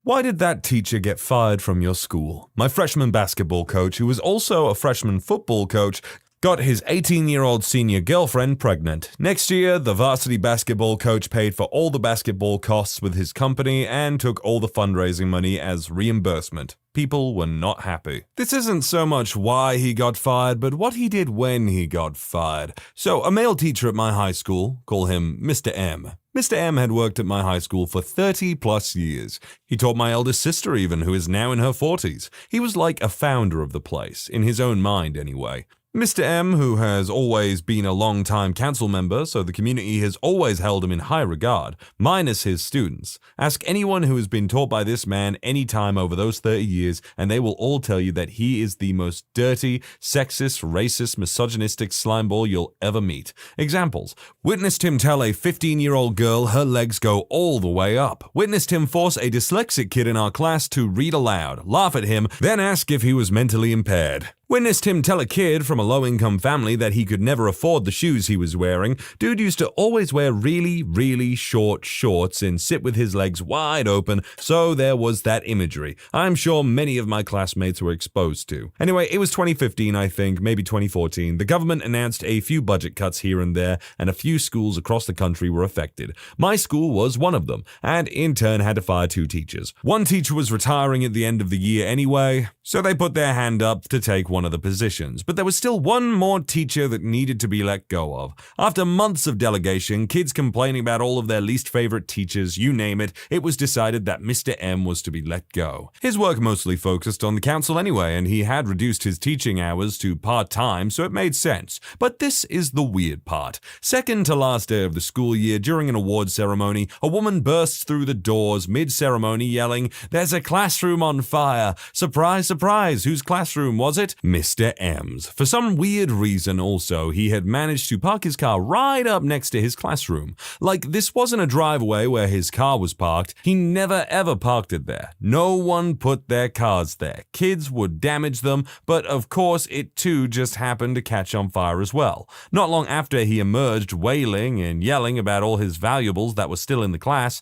Why did that teacher get fired from your school? My freshman basketball coach, who was also a freshman football coach, got his 18-year-old senior girlfriend pregnant. Next year, the varsity basketball coach paid for all the basketball costs with his company and took all the fundraising money as reimbursement. People were not happy. This isn't so much why he got fired, but what he did when he got fired. So, a male teacher at my high school, call him Mr. M. Mr. M had worked at my high school for 30 plus years. He taught my eldest sister even, who is now in her 40s. He was like a founder of the place, in his own mind anyway. Mr. M, who has always been a long-time council member, so the community has always held him in high regard, minus his students. Ask anyone who has been taught by this man any time over those 30 years, and they will all tell you that he is the most dirty, sexist, racist, misogynistic slimeball you'll ever meet. Examples. Witnessed him tell a 15-year-old girl her legs go all the way up. Witnessed him force a dyslexic kid in our class to read aloud, laugh at him, then ask if he was mentally impaired. Witnessed him tell a kid from a low-income family that he could never afford the shoes he was wearing. Dude used to always wear really, really short shorts and sit with his legs wide open, so there was that imagery I'm sure many of my classmates were exposed to. Anyway, it was 2015, I think, maybe 2014. The government announced a few budget cuts here and there, and a few schools across the country were affected. My school was one of them, and in turn had to fire 2 teachers. One teacher was retiring at the end of the year anyway, so they put their hand up to take one of the positions, but there was still one more teacher that needed to be let go of. After months of delegation, kids complaining about all of their least favorite teachers, you name it, it was decided that Mr. M was to be let go. His work mostly focused on the council anyway, and he had reduced his teaching hours to part-time, so it made sense. But this is the weird part. Second to last day of the school year, during an award ceremony, a woman bursts through the doors mid-ceremony yelling, "There's a classroom on fire! Surprise, surprise! Whose classroom was it? Mr. M's. For some weird reason also, he had managed to park his car right up next to his classroom. Like, this wasn't a driveway where his car was parked. He never ever parked it there. No one put their cars there. Kids would damage them, but of course it too just happened to catch on fire as well. Not long after he emerged wailing and yelling about all his valuables that were still in the class